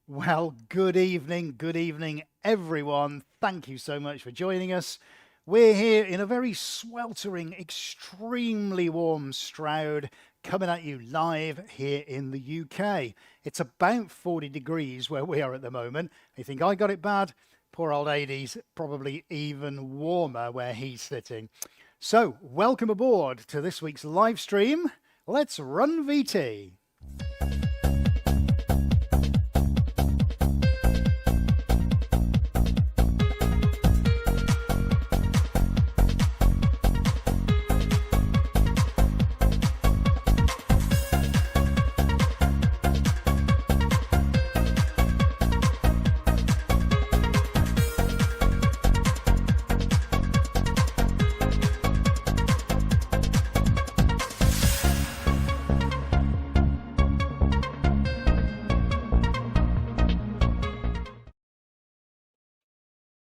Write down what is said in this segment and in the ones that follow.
Well, good evening, everyone. Thank you so much for joining us. We're here in a very sweltering, extremely warm Stroud, coming at you live here in the UK. It's about 40 degrees where we are at the moment. You think I got it bad? Poor old Adie's probably even warmer where he's sitting. So, welcome aboard to this week's live stream. Let's run VT.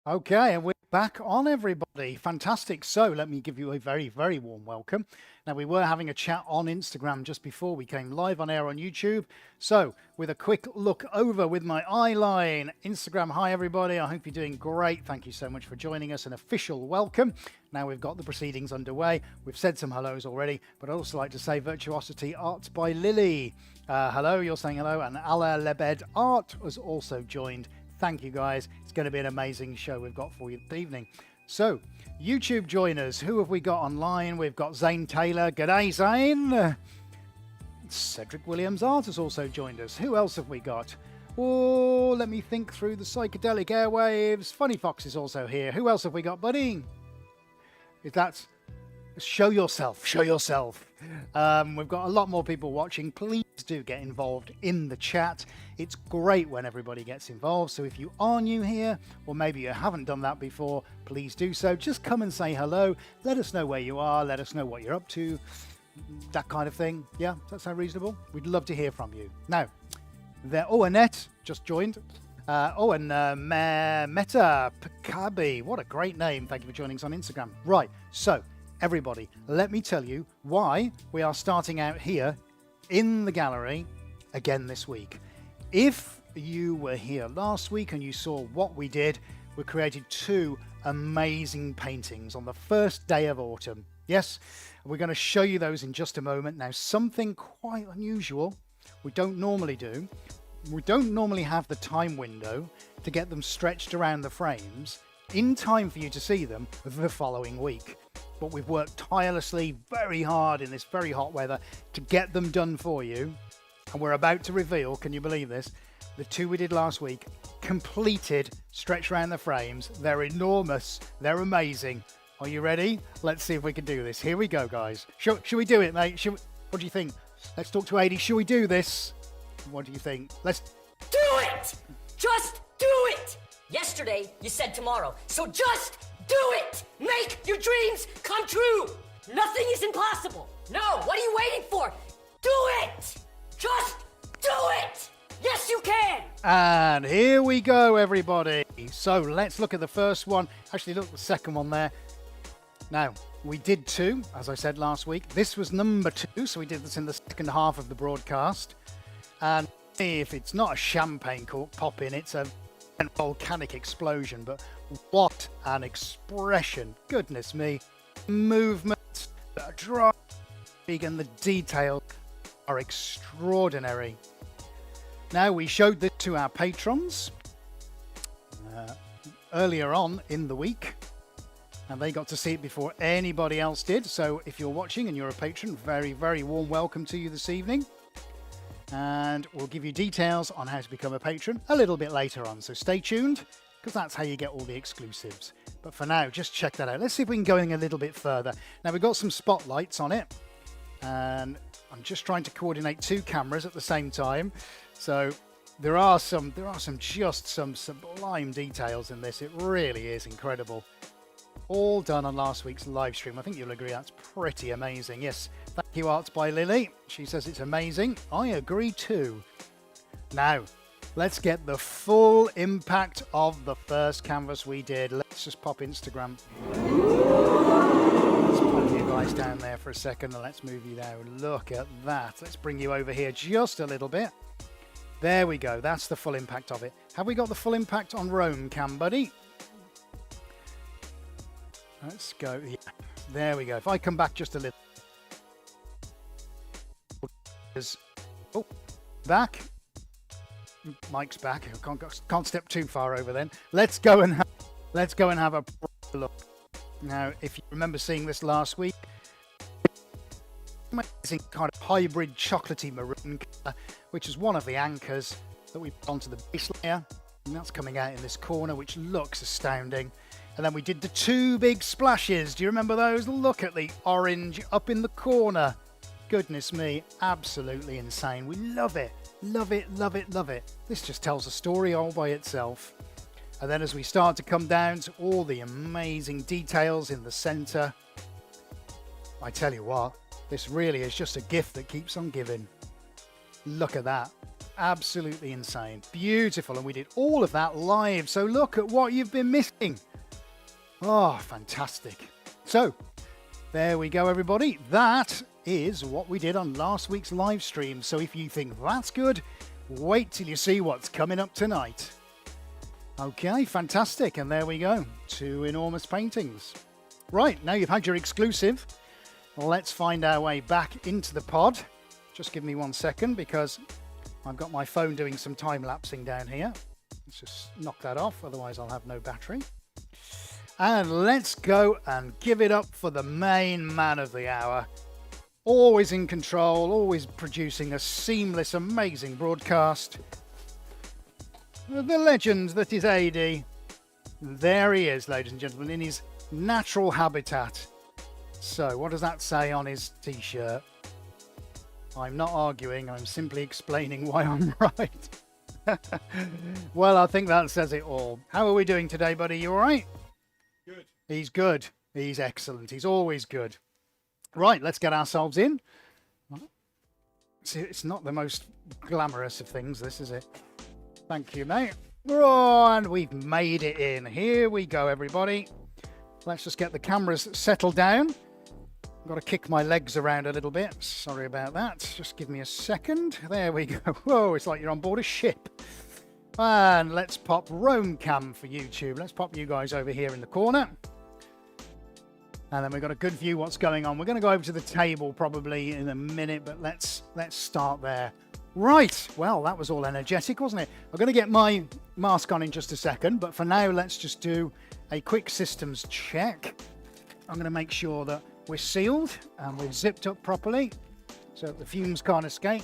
Okay, and we're back on, everybody. Fantastic. So let me give you a very, very warm welcome. Now, we were having a chat on Instagram just before we came live on air on YouTube. So with a quick look over with my eye line, Instagram, hi, everybody. I hope you're doing great. Thank you so much for joining us. An official welcome. Now we've got the proceedings underway. We've said some hellos already, but I'd also like to say Virtuosity Art by Lily. Hello, you're saying hello. And Ala Lebed Art has also joined. Thank you, guys. It's going to be an amazing show we've got for you this evening. So, YouTube joiners, who have we got online? We've got Zane Taylor. G'day, Zane. Cedric Williams Art has also joined us. Who else have we got? Oh, let me think through the psychedelic airwaves. Funny Fox is also here. Who else have we got, buddy? Is that... Show yourself, show yourself. We've got a lot more people watching. Please do get involved in the chat. It's great when everybody gets involved. So if you are new here, or maybe you haven't done that before, please do so. Just come and say hello. Let us know where you are. Let us know what you're up to. That kind of thing. Yeah, does that sound reasonable? We'd love to hear from you. Now, Annette just joined. Meta Pakabi. What a great name. Thank you for joining us on Instagram. Right, so... everybody, let me tell you why we are starting out here in the gallery again this week. If you were here last week and you saw what we did, we created two amazing paintings on the first day of autumn. Yes, we're going to show you those in just a moment. Now, something quite unusual we don't normally do. We don't normally have the time window to get them stretched around the frames in time for you to see them the following week. But we've worked tirelessly, very hard in this very hot weather to get them done for you. And we're about to reveal, can you believe this? The two we did last week, completed, stretched around the frames. They're enormous. They're amazing. Are you ready? Let's see if we can do this. Here we go, guys. Should we do it, mate? What do you think? Let's talk to Adi. Should we do this? What do you think? Let's do it! Just do it! Yesterday, you said tomorrow. So just do it! Make your dreams come true! Nothing is impossible! No, what are you waiting for? Do it! Just do it! Yes, you can! And here we go, everybody. So let's look at the first one. Actually, look at the second one there. Now, we did two, as I said last week. This was number two, so we did this in the second half of the broadcast. And if it's not a champagne cork popping, it's a volcanic explosion, but what an expression. Goodness me. Movement, the drive, and the detail are extraordinary. Now, we showed this to our patrons earlier on in the week, and they got to see it before anybody else did. So if you're watching and you're a patron, very, very warm welcome to you this evening. And we'll give you details on how to become a patron a little bit later on. So stay tuned, because that's how you get all the exclusives. But for now, just check that out. Let's see if we can go in a little bit further. Now, we've got some spotlights on it, and I'm just trying to coordinate two cameras at the same time. So there are some sublime details in this. It really is incredible. All done on last week's live stream. I think you'll agree that's pretty amazing. Yes, thank you, Arts by Lily. She says it's amazing. I agree too. Now, let's get the full impact of the first canvas we did. Let's just pop Instagram. Let's pop you guys down there for a second and let's move you down. Look at that. Let's bring you over here just a little bit. There we go. That's the full impact of it. Have we got the full impact on Roam Cam, buddy? Let's go. Yeah. There we go. If I come back just a little. Oh, back. Mike's back. I can't step too far over then. Let's go and have a proper look. Now, if you remember seeing this last week, amazing kind of hybrid chocolatey maroon colour, which is one of the anchors that we put onto the base layer, and that's coming out in this corner, which looks astounding. And then we did the two big splashes. Do you remember those? Look at the orange up in the corner. Goodness me, absolutely insane. We love it. Love it, love it, love it. This just tells a story all by itself. And then as we start to come down to all the amazing details in the center, I tell you what, this really is just a gift that keeps on giving. Look at that. Absolutely insane. Beautiful. And we did all of that live. So look at what you've been missing. Oh, fantastic. So there we go, everybody. That is what we did on last week's live stream. So if you think that's good, wait till you see what's coming up tonight. Okay, fantastic. And there we go. Two enormous paintings. Right, now you've had your exclusive. Let's find our way back into the pod. Just give me 1 second because I've got my phone doing some time lapsing down here. Let's just knock that off, otherwise I'll have no battery. And let's go and give it up for the main man of the hour. Always in control, always producing a seamless, amazing broadcast. The legend that is AD. There he is, ladies and gentlemen, in his natural habitat. So, what does that say on his t-shirt? I'm not arguing, I'm simply explaining why I'm right. Well, I think that says it all. How are we doing today, buddy? You all right? Good. He's good. He's excellent. He's always good. Right, let's get ourselves in. See, it's not the most glamorous of things, this, is it? Thank you, mate. Oh, and we've made it in. Here we go, everybody. Let's just get the cameras settled down. I've got to kick my legs around a little bit. Sorry about that. Just give me a second. There we go. Whoa, it's like you're on board a ship. And let's pop Roam Cam for YouTube. Let's pop you guys over here in the corner. And then we've got a good view what's going on. We're going to go over to the table probably in a minute, but let's start there. Right, well, that was all energetic, wasn't it? I'm going to get my mask on in just a second, but for now, let's just do a quick systems check. I'm going to make sure that we're sealed and we're zipped up properly so that the fumes can't escape.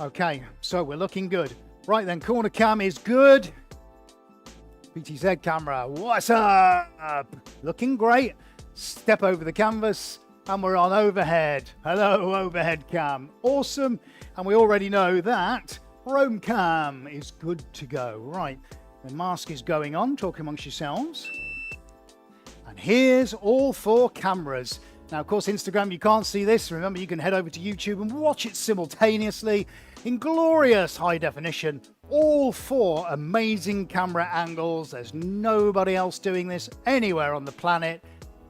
Okay, so we're looking good. Right then, corner cam is good. PTZ camera, what's up? Looking great. Step over the canvas and we're on overhead. Hello, overhead cam. Awesome. And we already know that Roam Cam is good to go. Right, the mask is going on. Talk amongst yourselves. And here's all four cameras. Now, of course, Instagram, you can't see this. Remember, you can head over to YouTube and watch it simultaneously in glorious high definition. All four amazing camera angles. There's nobody else doing this anywhere on the planet.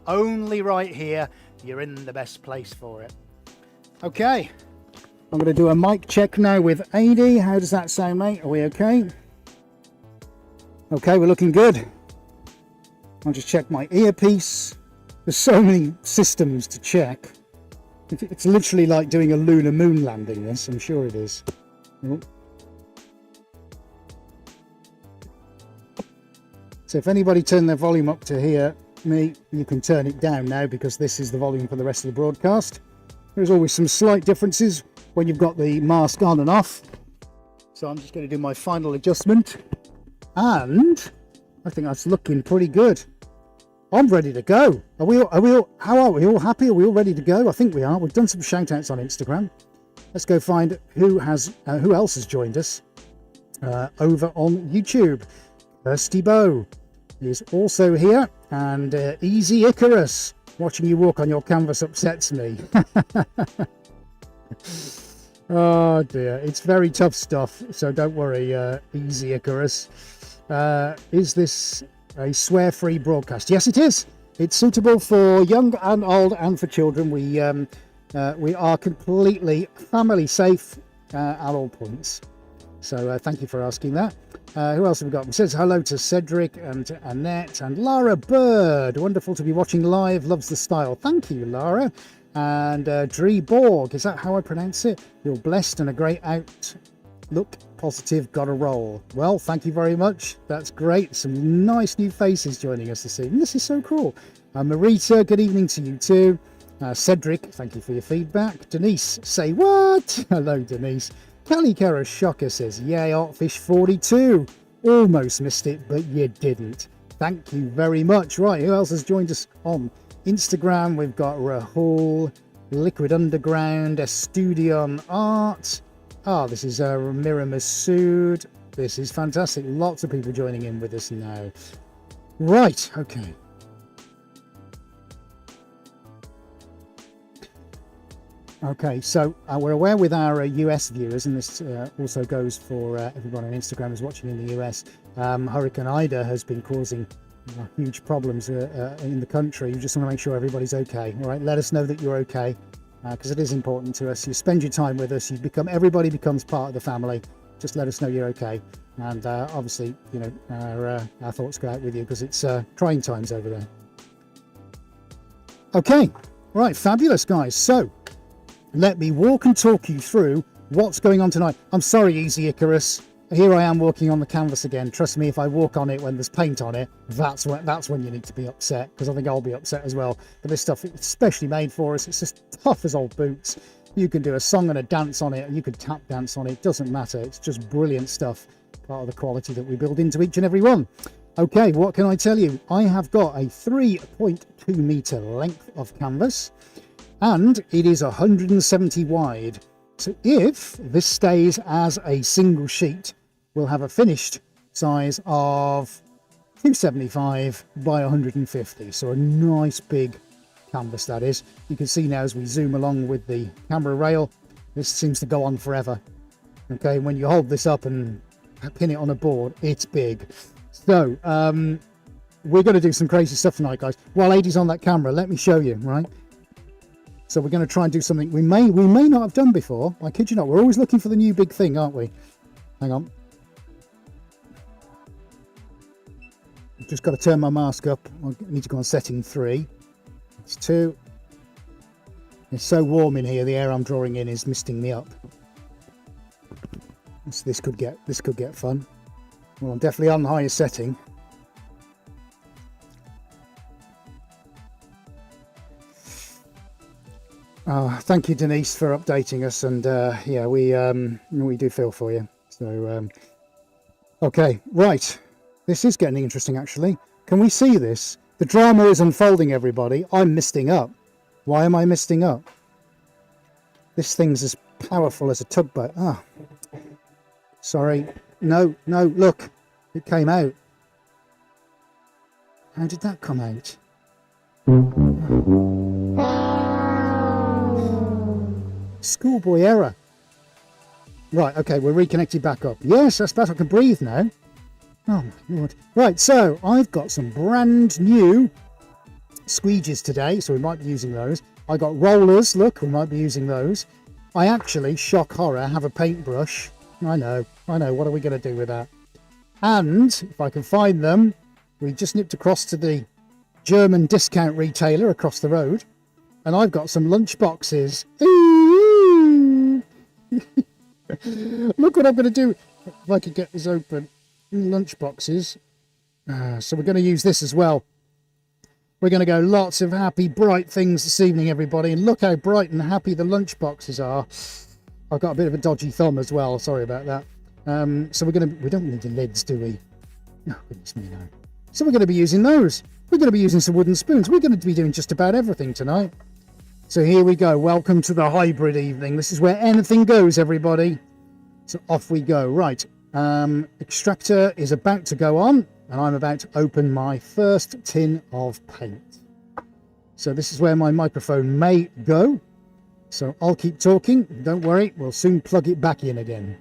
Only right here. You're in the best place for it. Okay. I'm going to do a mic check now with AD. How does that sound, mate? Are we okay? Okay, we're looking good. I'll just check my earpiece. There's so many systems to check. It's literally like doing a lunar moon landing, this. I'm sure it is. Oh. So if anybody turned their volume up to hear me, you can turn it down now because this is the volume for the rest of the broadcast. There's always some slight differences when you've got the mask on and off. So I'm just going to do my final adjustment. And I think that's looking pretty good. I'm ready to go. Are we all, how are we all happy? Are we all ready to go? I think we are. We've done some shout outs on Instagram. Let's go find who else has joined us over on YouTube. Kirsty Bow is also here, and Easy Icarus. Watching you walk on your canvas upsets me. Oh dear, it's very tough stuff, so don't worry, Easy Icarus. Is this a swear-free broadcast? Yes, it is. It's suitable for young and old and for children. We are completely family safe at all points. So thank you for asking that. Who else have we got? It says hello to Cedric and to Annette and Lara Bird. Wonderful to be watching live. Loves the style. Thank you, Lara. And Dree Borg. Is that how I pronounce it? You're blessed and a great outlook. Positive. Got a roll. Well, thank you very much. That's great. Some nice new faces joining us this evening. This is so cool. Marita, good evening to you too. Cedric, thank you for your feedback. Denise, say what? Hello, Denise. Callie Kara Shocker says, yay, Artfish 42. Almost missed it, but you didn't. Thank you very much. Right, who else has joined us on Instagram? We've got Rahul, Liquid Underground, Estudion Art. This is Ramira Masood. This is fantastic. Lots of people joining in with us now. Right, okay. Okay, so we're aware with our US viewers, and this also goes for everyone on Instagram who's watching in the US, Hurricane Ida has been causing huge problems in the country. You just want to make sure everybody's okay. All right, let us know that you're okay, because it is important to us. You spend your time with us, everybody becomes part of the family. Just let us know you're okay. And obviously, you know, our thoughts go out with you because it's trying times over there. Okay, right, fabulous, guys. So let me walk and talk you through what's going on tonight. I'm sorry, Easy Icarus. Here I am walking on the canvas again. Trust me, if I walk on it when there's paint on it, that's when you need to be upset, because I think I'll be upset as well. But this stuff, it's specially made for us. It's just tough as old boots. You can do a song and a dance on it, and you can tap dance on it. Doesn't matter. It's just brilliant stuff. Part of the quality that we build into each and every one. Okay, what can I tell you? I have got a 3.2 meter length of canvas, and it is 170 wide. So if this stays as a single sheet, we'll have a finished size of 275 by 150. So a nice big canvas that is. You can see now as we zoom along with the camera rail, this seems to go on forever. Okay, when you hold this up and pin it on a board, it's big. So we're going to do some crazy stuff tonight, guys. While Adie's on that camera, let me show you, right? So we're going to try and do something we may not have done before. I kid you not, we're always looking for the new big thing, aren't we? Hang on. I've just got to turn my mask up. I need to go on setting 3. It's 2. It's so warm in here, the air I'm drawing in is misting me up. So this could get fun. Well, I'm definitely on the highest setting. Thank you, Denise, for updating us, and yeah, we do feel for you. So okay, right, this is getting interesting actually. Can we see this? The drama is unfolding, everybody. I'm misting up. Why am I misting up? This thing's as powerful as a tugboat. Sorry, no, look, it came out. How did that come out? Schoolboy error. Right, okay, we're reconnected back up. Yes, that's better. I can breathe now. Oh my lord. Right, so I've got some brand new squeegees today, so we might be using those. I got rollers, look, we might be using those. I actually, shock horror, have a paintbrush. I know, what are we going to do with that? And if I can find them, we just nipped across to the German discount retailer across the road, and I've got some lunch boxes. Look what I'm going to do if I could get this open. Lunch boxes. So we're going to use this as well. We're going to go lots of happy, bright things this evening, everybody. And look how bright and happy the lunch boxes are. I've got a bit of a dodgy thumb as well. Sorry about that. So we don't need the lids, do we? No, goodness me, no. So we're going to be using those. We're going to be using some wooden spoons. We're going to be doing just about everything tonight. So here we go. Welcome to the hybrid evening. This is where anything goes, everybody. So off we go. Right. Extractor is about to go on, and I'm about to open my first tin of paint. So this is where my microphone may go. So I'll keep talking. Don't worry. We'll soon plug it back in again.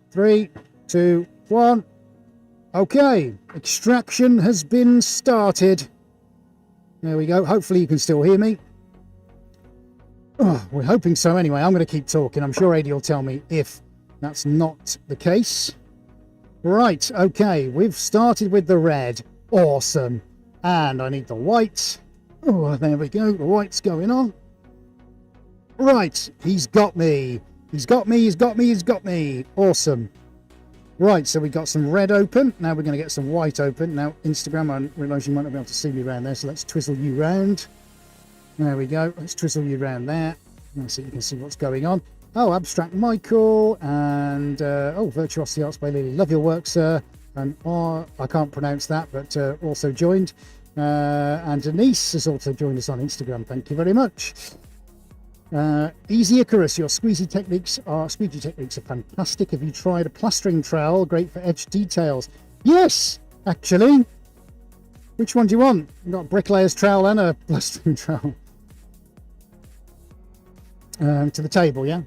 3, 2, 1. Okay. Extraction has been started. There we go. Hopefully you can still hear me. Oh, we're hoping so anyway. I'm going to keep talking. I'm sure Adi will tell me if that's not the case. Right, okay, we've started with the red. Awesome. And I need the white. Oh, there we go. The white's going on. Right, he's got me. He's got me, he's got me, he's got me. Awesome. Right, so we got some red open. Now we're going to get some white open. Now, Instagram, I realise you might not be able to see me around there, so let's twizzle you round. There we go. Let's twizzle you round there. So you can see what's going on. Oh, Abstract Michael and Virtuosity Arts by Lily. Love your work, sir. And I can't pronounce that, but also joined. And Denise has also joined us on Instagram. Thank you very much. Easy Icarus, your squeegee techniques are fantastic. Have you tried a plastering trowel? Great for edge details. Yes, actually. Which one do you want? You've got a bricklayer's trowel and a plastering trowel. To the table, yeah?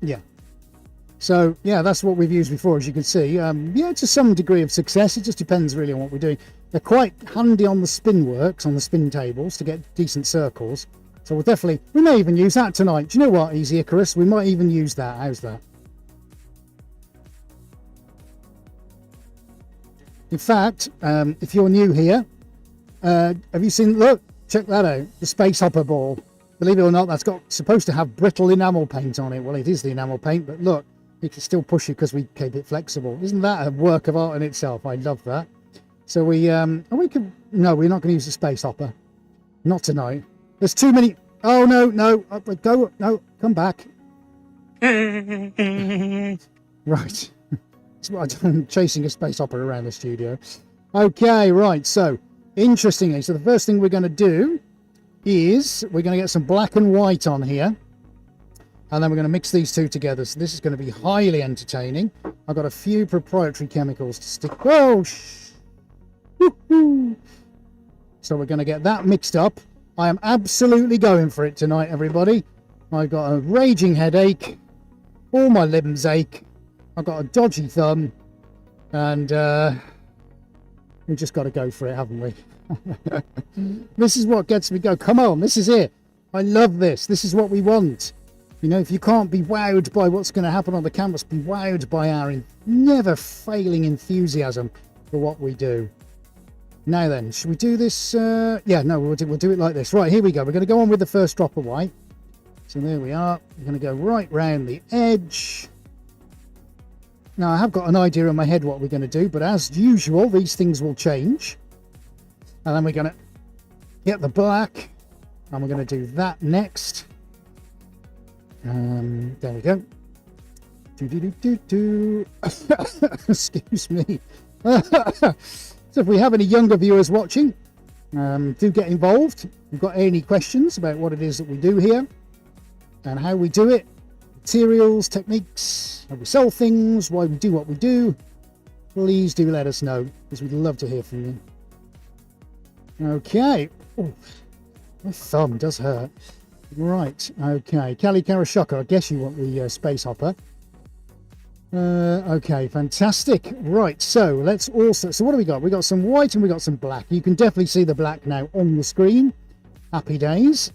Yeah. So, yeah, that's what we've used before, as you can see. Yeah, to some degree of success. It just depends really on what we're doing. They're quite handy on the spin works, on the spin tables, to get decent circles. So we may even use that tonight. Do you know what, Easy Icarus? We might even use that. How's that? In fact, if you're new here, have you seen, look, check that out, the Space Hopper ball. Believe it or not, that's supposed to have brittle enamel paint on it. Well, it is the enamel paint, but look, you can still push it because we keep it flexible. Isn't that a work of art in itself? I love that. So no, we're not going to use the Space Hopper. Not tonight. There's too many. Oh, no, come back. Right. I'm chasing a Space Hopper around the studio. Okay, right. So, interestingly, so the first thing we're going to do is we're going to get some black and white on here. And then we're going to mix these two together. So this is going to be highly entertaining. I've got a few proprietary chemicals to stick. Oh, so we're going to get that mixed up. I am absolutely going for it tonight, everybody. I've got a raging headache. All my limbs ache. I've got a dodgy thumb. And we've just got to go for it, haven't we? This is what gets me go. Come on, this is it. I love this. This is what we want. You know, if you can't be wowed by what's going to happen on the canvas, be wowed by our never failing enthusiasm for what we do. Now then, should we do this? Yeah, no, we'll do it like this. Right, here we go. We're going to go on with the first drop of white. So there we are. We're going to go right round the edge. Now, I have got an idea in my head what we're going to do, but as usual, these things will change. And then we're going to get the black, and we're going to do that next. There we go. Excuse me. So if we have any younger viewers watching, do get involved. If you've got any questions about what it is that we do here and how we do it, materials, techniques, how we sell things, why we do what we do, please do let us know, because we'd love to hear from you. Okay. Ooh, my thumb does hurt. Right, okay. Kali Karashaka, I guess you want the Space Hopper. Okay, fantastic. Right, so let's also... So what do we got? We got some white and we got some black. You can definitely see the black now on the screen. Happy days.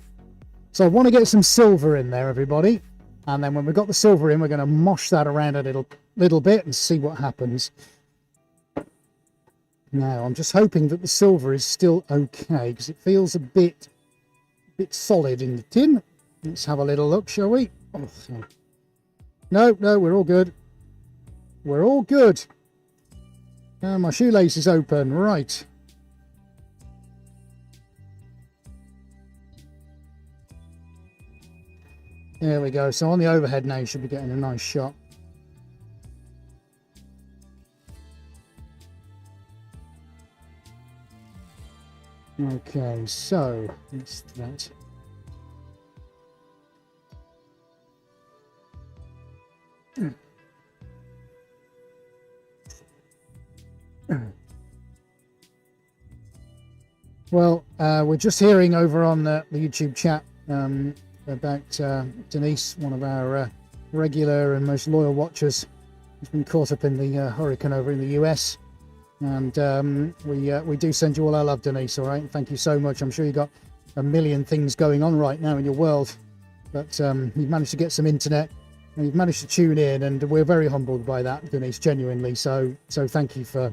So I want to get some silver in there, everybody. And then when we've got the silver in, we're going to mosh that around a little bit and see what happens. Now, I'm just hoping that the silver is still okay, because it feels a bit solid in the tin. Let's have a little look, shall we? Oh, no, we're all good. We're all good. My shoelace is open. Right. There we go. So on the overhead now, you should be getting a nice shot. Okay, so that's that. Well, we're just hearing over on the YouTube chat about Denise, one of our regular and most loyal watchers, who's been caught up in the hurricane over in the US. And we do send you all our love, Denise, all right? Thank you so much. I'm sure you got a million things going on right now in your world. But you've managed to get some internet and you've managed to tune in, and we're very humbled by that, Denise, genuinely. So thank you for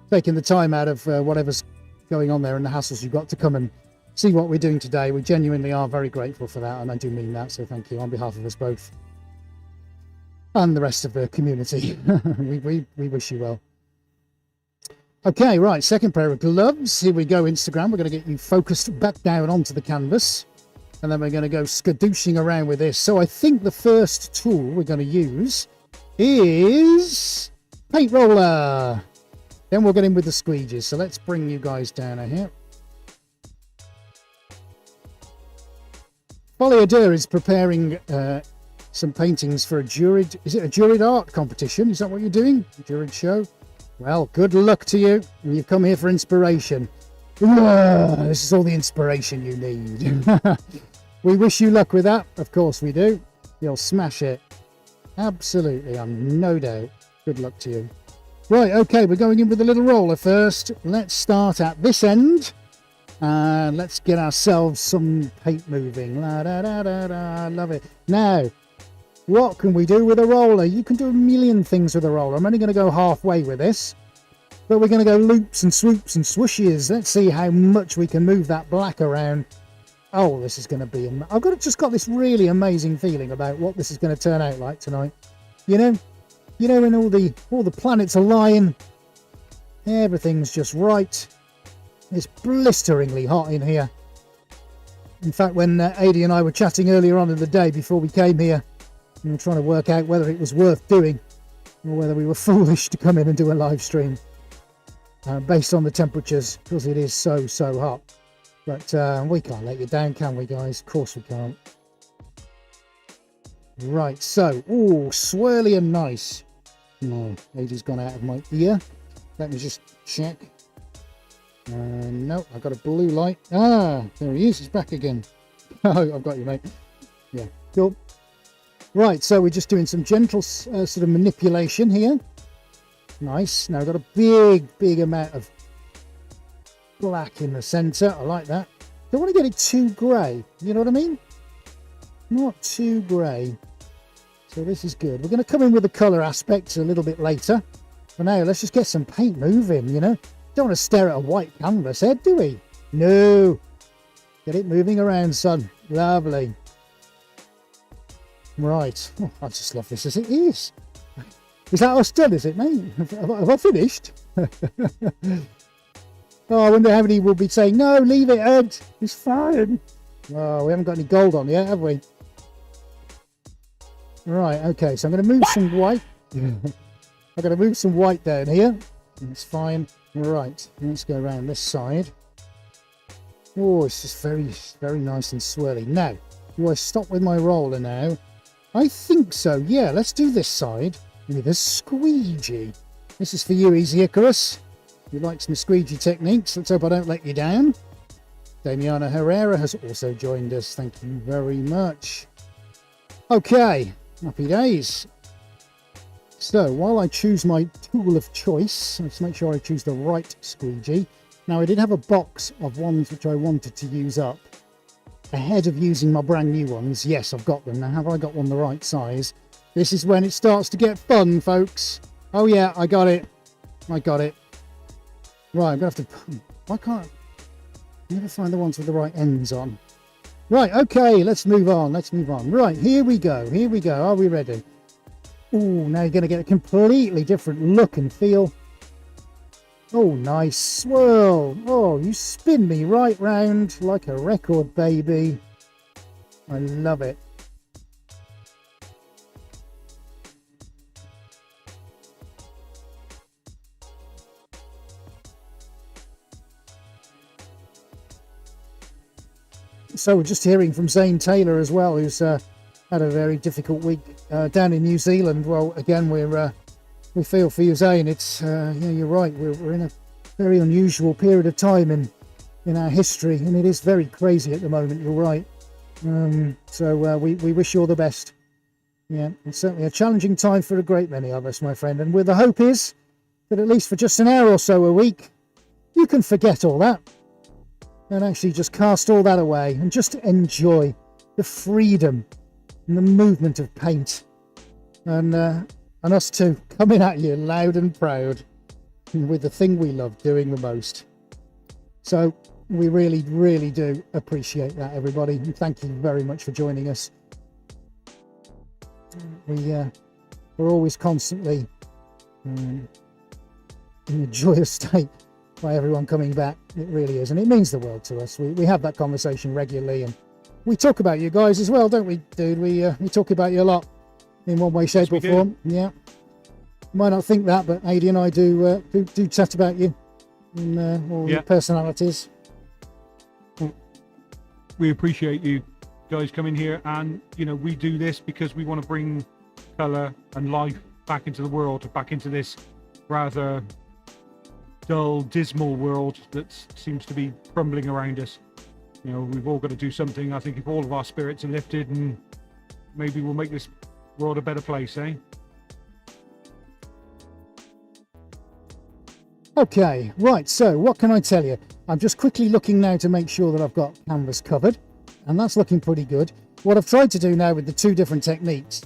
taking the time out of whatever's going on there and the hassles you've got to come and see what we're doing today. We genuinely are very grateful for that, and I do mean that. So thank you on behalf of us both and the rest of the community. we wish you well. Okay, right, second pair of gloves. Here we go, Instagram. We're going to get you focused back down onto the canvas, and then we're going to go skadooshing around with this. So I think the first tool we're going to use is paint roller. Then we'll get in with the squeegees. So let's bring you guys down here. Folliadur is preparing some paintings for a juried, is it a juried art competition? Is that what you're doing? A juried show? Well, good luck to you. You've come here for inspiration. This is all the inspiration you need. We wish you luck with that. Of course we do. You'll smash it. Absolutely, I'm no doubt. Good luck to you. Right, okay, we're going in with a little roller first. Let's start at this end. And let's get ourselves some paint moving. La da da da da. Love it. Now, what can we do with a roller? You can do a million things with a roller. I'm only going to go halfway with this, but we're going to go loops and swoops and swooshes. Let's see how much we can move that black around. Oh, this is going to be... I've just got this really amazing feeling about what this is going to turn out like tonight. You know when all the planets align, everything's just right. It's blisteringly hot in here. In fact, when Adi and I were chatting earlier on in the day before we came here, we were trying to work out whether it was worth doing or whether we were foolish to come in and do a live stream based on the temperatures, because it is so hot. But we can't let you down, can we, guys? Of course we can't. Right, so, oh, swirly and nice. No, Adi's gone out of my ear. Let me just check. No, I've got a blue light. Ah, there he is. He's back again. Oh, I've got you, mate. Yeah, cool. Right, so we're just doing some gentle sort of manipulation here. Nice. Now I've got a big amount of black in the centre. I like that. Don't want to get it too grey. You know what I mean? Not too grey. So this is good. We're going to come in with the colour aspects a little bit later. For now, let's just get some paint moving, you know? Don't want to stare at a white canvas head, do we? No. Get it moving around, son. Lovely. Right. Oh, I just love this as it is. Is that us done, is it, mate? Have I finished? Oh, I wonder how many will be saying, no, leave it, Ed. It's fine. Oh, we haven't got any gold on yet, have we? Right, okay. So I'm going to move some white. I'm going to move some white down here. That's fine. Right, let's go around this side. Oh, it's just very nice and swirly. Now, do I stop with my roller now? I think so, yeah. Let's do this side with a squeegee. This is for you, Easy Icarus. You like some squeegee techniques. Let's hope I don't let you down. Damiana Herrera has also joined us. Thank you very much. Okay, happy days. So, while I choose my tool of choice, let's make sure I choose the right squeegee. Now, I did have a box of ones which I wanted to use up ahead of using my brand new ones. Yes, I've got them. Now, have I got one the right size? This is when it starts to get fun, folks. Oh, yeah, I got it. I got it. Right, I'm going to have to... Why can't I never find the ones with the right ends on? Right, okay, let's move on. Let's move on. Right, here we go. Here we go. Are we ready? Oh, now you're going to get a completely different look and feel. Oh, nice swirl. Oh, you spin me right round like a record, baby. I love it. So we're just hearing from Zane Taylor as well, who's had a very difficult week down in New Zealand. Well, again, we feel for you, Zane. It's yeah, you're right. We're in a very unusual period of time in our history, and it is very crazy at the moment. You're right. So we wish you all the best. Yeah, it's certainly a challenging time for a great many of us, my friend. And where the hope is that at least for just an hour or so a week, you can forget all that. and actually just cast all that away and just enjoy the freedom and the movement of paint, and us two coming at you loud and proud with the thing we love doing the most. So we really, really do appreciate that, everybody, and thank you very much for joining us. We're always constantly in a joyous state by everyone coming back. It really is, and it means the world to us. We have that conversation regularly, and we talk about you guys as well, don't we, dude? We talk about you a lot in one way, shape, or form. Yeah, you might not think that, but Adi and I do chat about you and all your personalities. We appreciate you guys coming here, and you know, we do this because we want to bring color and life back into the world, back into this rather dull, dismal world that seems to be crumbling around us. You know, we've all got to do something. I think if all of our spirits are lifted, and maybe we'll make this world a better place, eh? Okay, right, so what can I tell you? I'm just quickly looking now to make sure that I've got canvas covered, and that's looking pretty good. What I've tried to do now with the two different techniques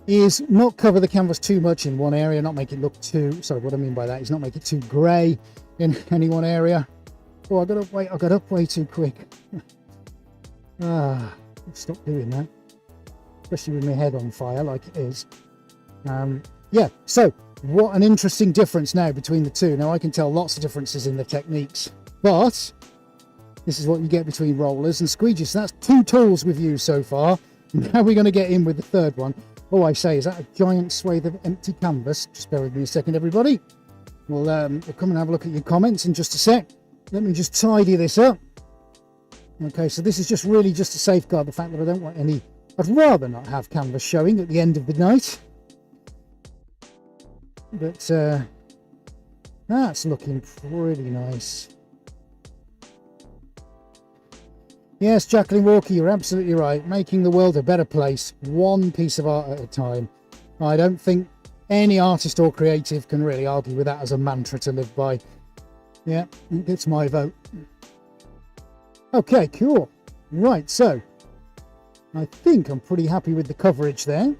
is not cover the canvas too much in one area, not make it look too, sorry, what I mean by that is not make it too grey in any one area. Oh, I got up way too quick. Stop doing that, especially with my head on fire like it is. Yeah, so what an interesting difference now between the two. Now I can tell lots of differences in the techniques, but this is what you get between rollers and squeegees. So that's two tools we've used so far. Now we're going to get in with the third one. Oh, I say, is that a giant swathe of empty canvas? Just bear with me a second, everybody. We'll come and have a look at your comments in just a sec. Let me just tidy this up. Okay, so this is just really just to safeguard the fact that I don't want any, I'd rather not have canvas showing at the end of the night. But that's looking pretty nice. Yes, Jacqueline Walker, you're absolutely right. Making the world a better place, one piece of art at a time. I don't think any artist or creative can really argue with that as a mantra to live by. Yeah, it's my vote. Okay, cool. Right, so I think I'm pretty happy with the coverage there.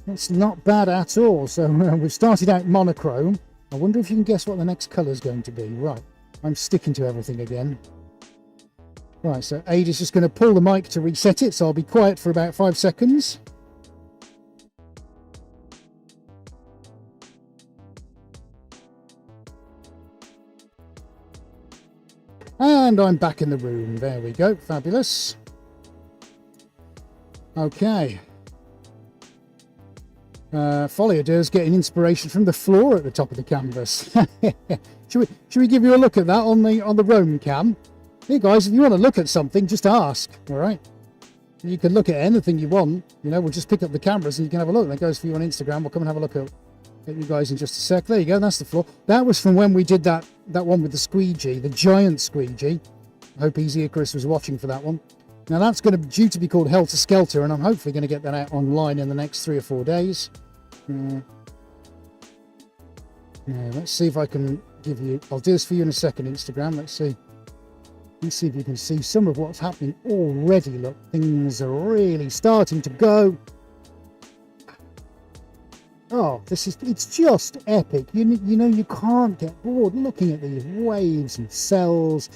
It's not bad at all. So we've started out monochrome. I wonder if you can guess what the next colour is going to be. Right, I'm sticking to everything again. Right, so Ada's just going to pull the mic to reset it, so I'll be quiet for about 5 seconds. And I'm back in the room. There we go. Fabulous. Okay. Foliadeur's getting inspiration from the floor at the top of the canvas. should we give you a look at that on the Roam cam? Hey guys, if you want to look at something, just ask. All right. You can look at anything you want. You know, we'll just pick up the cameras and you can have a look. That goes for you on Instagram. We'll come and have a look at you guys in just a sec. There you go. That's the floor. That was from when we did that one with the squeegee, the giant squeegee. I hope Easy Icarus was watching for that one. Now that's due to be called Helter Skelter, and I'm hopefully going to get that out online in the next 3 or 4 days. Now, let's see if I can give you. I'll do this for you in a second, Instagram. Let's see if you can see some of what's happening already. Look, things are really starting to go. Oh, it's just epic. You know, you can't get bored looking at these waves and cells.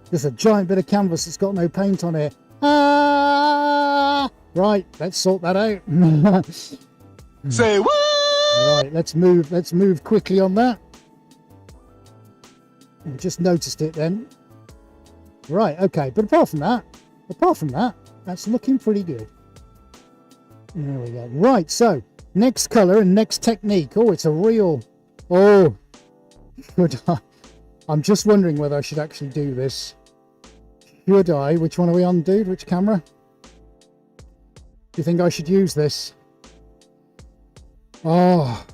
There's a giant bit of canvas that's got no paint on it. Right, let's sort that out. Say what? Right, let's move quickly on that. I just noticed it then. Right, okay, but apart from that, that's looking pretty good. There we go. Right, so next colour and next technique. Oh, it's a real. Oh, should I? I'm just wondering whether I should actually do this. Should I? Which one are we on, dude? Which camera? Do you think I should use this? Oh,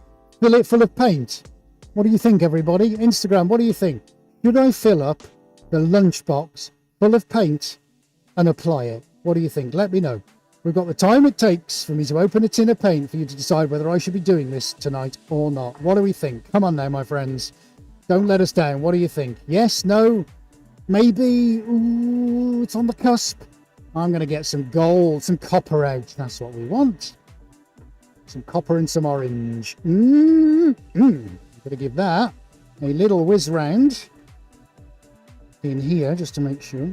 fill it full of paint. What do you think, everybody? Instagram, what do you think? Should I fill up the lunchbox full of paint and apply it? What do you think? Let me know. We've got the time it takes for me to open a tin of paint for you to decide whether I should be doing this tonight or not. What do we think? Come on now, my friends. Don't let us down. What do you think? Yes? No? Maybe, ooh, it's on the cusp. I'm going to get some gold, some copper out. That's what we want. Some copper and some orange. I'm going to give that a little whiz round in here just to make sure.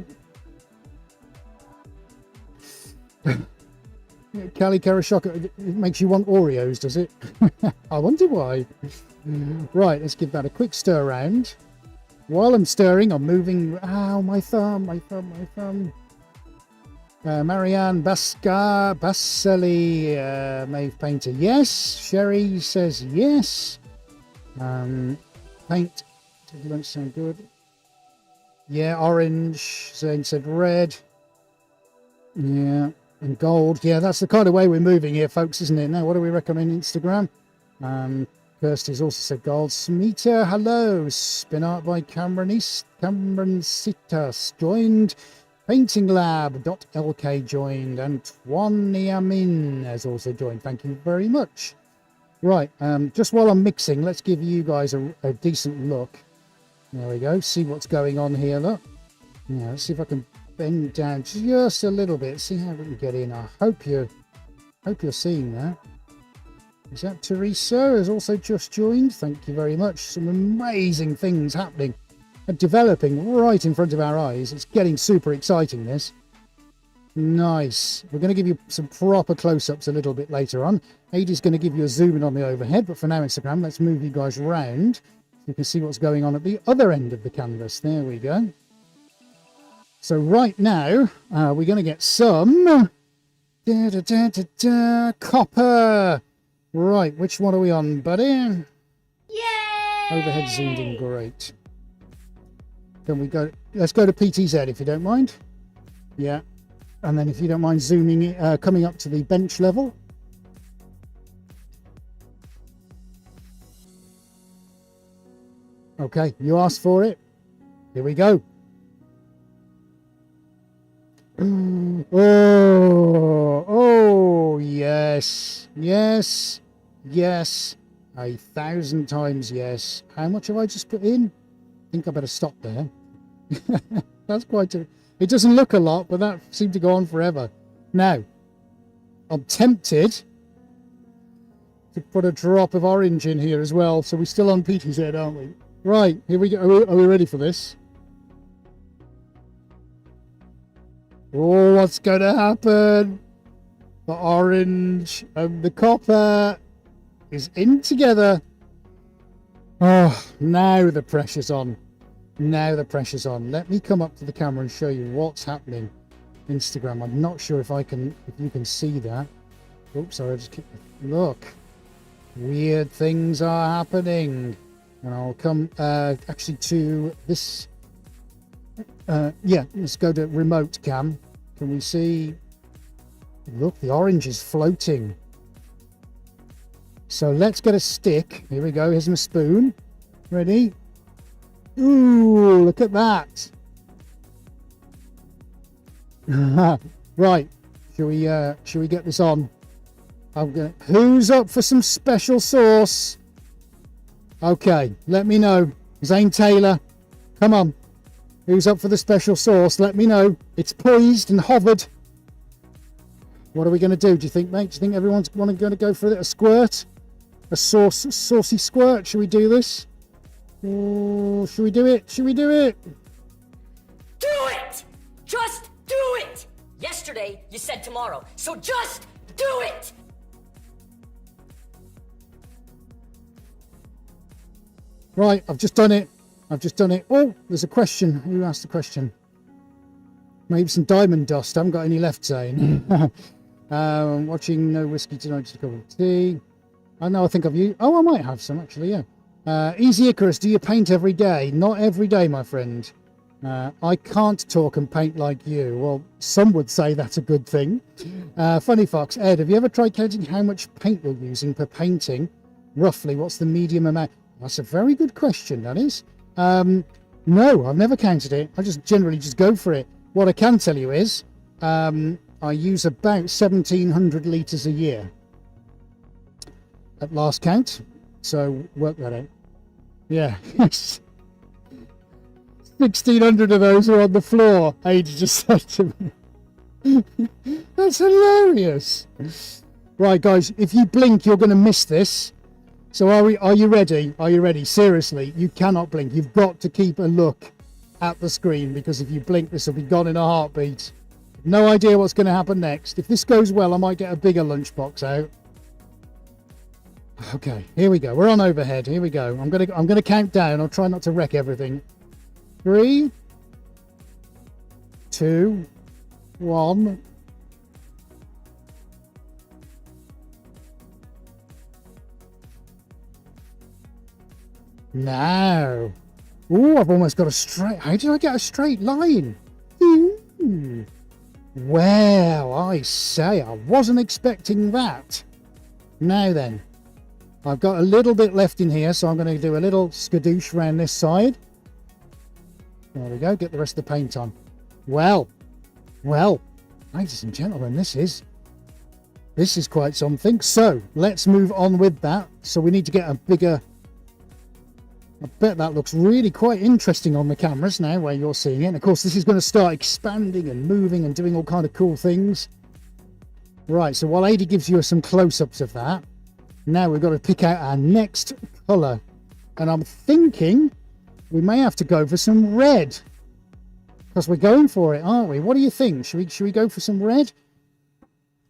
Cali Karashaka, it makes you want Oreos, does it? I wonder why. Right, let's give that a quick stir around. While I'm stirring, I'm moving. Ow, my thumb. Marianne Baseli, Maeve Painter, yes. Sherry says yes. Paint don't sound good. Yeah, orange. Zane said red. Yeah, and gold. Yeah, that's the kind of way we're moving here, folks, isn't it? Now, what do we recommend Instagram? Kirsty's also said gold. Smita, hello. Spin art by Cameron Sitas joined. Painting Lab.lk joined. And Twan Niamin has also joined. Thank you very much. Right, just while I'm mixing, let's give you guys a decent look. There we go. See what's going on here, look. Yeah, let's see if I can bend down just a little bit. See how we can get in. I hope you're seeing that. Is that Teresa has also just joined? Thank you very much. Some amazing things happening and developing right in front of our eyes. It's getting super exciting, this. Nice. We're going to give you some proper close-ups a little bit later on. Adie's going to give you a zoom in on the overhead, but for now, Instagram, let's move you guys around so you can see what's going on at the other end of the canvas. There we go. So right now, we're going to get some copper. Right, which one are we on, buddy? Yay! Overhead zoomed in, great. Can we go? Let's go to PTZ if you don't mind. Yeah, and then if you don't mind zooming, coming up to the bench level. Okay, you asked for it. Here we go. Oh, yes, 1,000 times yes. How much have I just put in? I think I better stop there. That's quite a... It doesn't look a lot, but that seemed to go on forever. Now, I'm tempted to put a drop of orange in here as well. So we're still on Peter's head, aren't we? Right, here we go. Are we ready for this? Oh, what's going to happen? The orange and the copper is in together. Oh, now the pressure's on. Now the pressure's on. Let me come up to the camera and show you what's happening. Instagram. I'm not sure if you can see that. Oops, sorry, I just keep... Look. Weird things are happening. And I'll come actually to this. Yeah, let's go to remote cam. Can we see? Look, the orange is floating. So let's get a stick. Here we go. Here's my spoon. Ready? Ooh, look at that. Right. Shall we get this on? Who's up for some special sauce? Okay, let me know. Zane Taylor, come on. Who's up for the special sauce? Let me know. It's poised and hovered. What are we going to do? Do you think, mate? Do you think everyone's going to go for a squirt? A saucy squirt? Should we do this? Oh, should we do it? Should we do it? Do it! Just do it! Yesterday, you said tomorrow, so just do it! Right, I've just done it. Oh, there's a question. Who asked the question? Maybe some diamond dust. I haven't got any left, Zane. Watching No Whiskey Tonight, just a cup of tea. I know, I think I've used... Oh, I might have some, actually, yeah. Easy Icarus, do you paint every day? Not every day, my friend. I can't talk and paint like you. Well, some would say that's a good thing. Funny Fox, Ed, have you ever tried counting how much paint you're using per painting? Roughly, what's the medium amount? That's a very good question, that is. No, I've never counted it. I just generally just go for it. What I can tell you is I use about 1,700 litres a year at last count. So work that out. Yeah. 1,600 of those are on the floor, Ada just said to me. That's hilarious. Right, guys, if you blink, you're going to miss this. So are you ready? Are you ready? Seriously, you cannot blink. You've got to keep a look at the screen, because if you blink, this will be gone in a heartbeat. No idea what's going to happen next. If this goes well, I might get a bigger lunchbox out. Okay, here we go. We're on overhead. Here we go. I'm gonna count down. I'll try not to wreck everything. 3, 2, 1. Now. Ooh, I've almost got a straight. How did I get a straight line? Ooh. Well, I say, I wasn't expecting that. Now then, I've got a little bit left in here, so I'm going to do a little skadoosh around this side. There we go, get the rest of the paint on. Well, ladies and gentlemen, this is quite something. So, let's move on with that. So we need to get a bigger... I bet that looks really quite interesting on the cameras now, where you're seeing it. And of course, this is going to start expanding and moving and doing all kind of cool things. Right, so while Ada gives you some close-ups of that, now we've got to pick out our next colour. And I'm thinking we may have to go for some red, because we're going for it, aren't we? What do you think? Should we go for some red?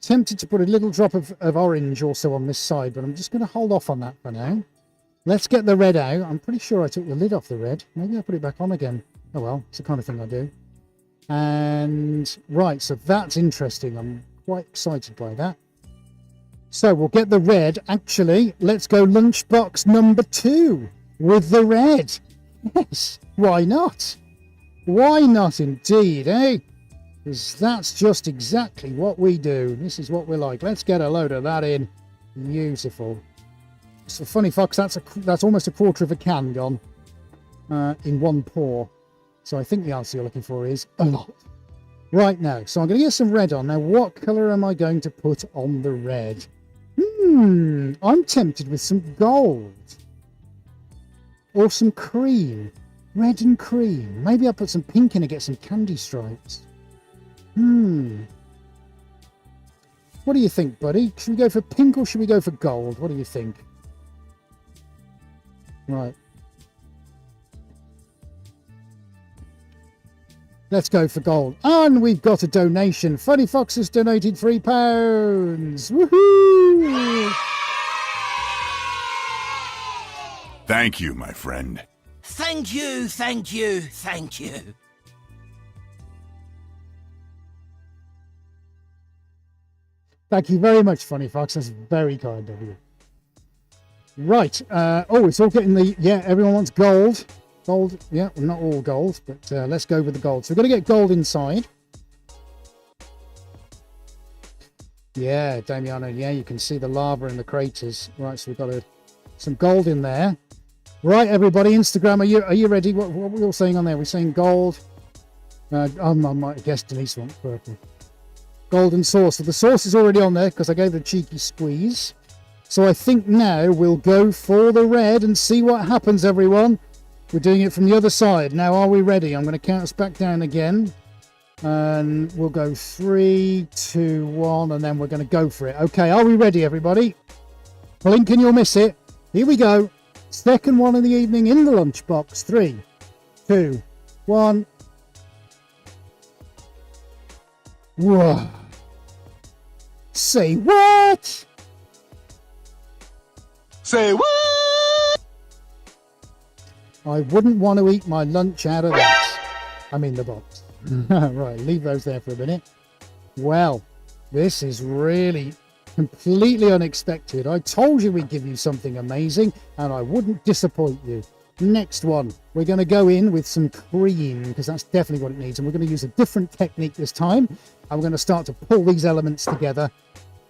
Tempted to put a little drop of orange also on this side, but I'm just going to hold off on that for now. Let's get the red out. I'm pretty sure I took the lid off the red. Maybe I'll put it back on again. Oh well, it's the kind of thing I do. And right, so that's interesting. I'm quite excited by that. So we'll get the red. Actually, let's go lunchbox number 2 with the red. Yes, why not? Why not indeed, eh? Because that's just exactly what we do. This is what we're like. Let's get a load of that in. Beautiful. So funny fox, that's almost a quarter of a can gone in one pour. So I think the answer you're looking for is a lot. Right now, so I'm going to get some red on. Now, what colour am I going to put on the red? I'm tempted with some gold. Or some cream. Red and cream. Maybe I'll put some pink in and get some candy stripes. What do you think, buddy? Should we go for pink or should we go for gold? What do you think? Right. Let's go for gold. And we've got a donation. Funny Fox has donated £3. Woohoo! Thank you, my friend. Thank you, thank you, thank you. Thank you very much, Funny Fox. That's very kind of you. Right. Oh, it's all getting the... Yeah, everyone wants gold. Gold. Yeah, well, not all gold, but let's go with the gold. So we're going to get gold inside. Yeah, Damiano. Yeah, you can see the lava in the craters. Right, so we've got some gold in there. Right, everybody, Instagram, are you ready? What are we all saying on there? We're saying gold. I might guess Denise wants purple. Golden sauce. So the sauce is already on there because I gave it a cheeky squeeze. So I think now we'll go for the red and see what happens, everyone. We're doing it from the other side. Now, are we ready? I'm going to count us back down again. And we'll go 3, 2, 1, and then we're going to go for it. Okay, are we ready, everybody? Blink and you'll miss it. Here we go. Second one in the evening in the lunchbox. 3, 2, 1. Whoa. Say what? Say what? I wouldn't want to eat my lunch out of that. I mean the box. Right, leave those there for a minute. Well, this is really completely unexpected. I told you we'd give you something amazing, and I wouldn't disappoint you. Next one, we're going to go in with some cream, because that's definitely what it needs, and we're going to use a different technique this time. And we're going to start to pull these elements together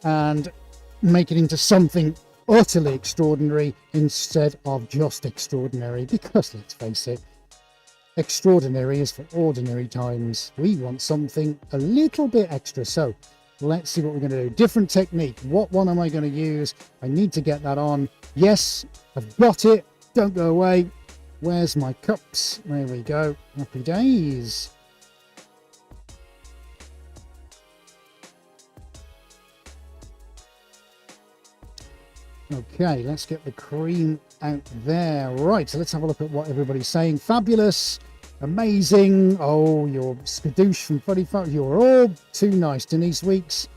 and make it into something utterly extraordinary instead of just extraordinary, because let's face it, extraordinary is for ordinary times. We want something a little bit extra. So let's see what we're going to do. Different technique. What one am I going to use? I need to get that on. Yes, I've got it. Don't go away. Where's my cups? There we go. Happy days. Okay, let's get the cream out there. Right, so let's have a look at what everybody's saying. Fabulous, amazing. Oh, you're skadoosh from Funny Fun. You're all too nice. Denise Weeks.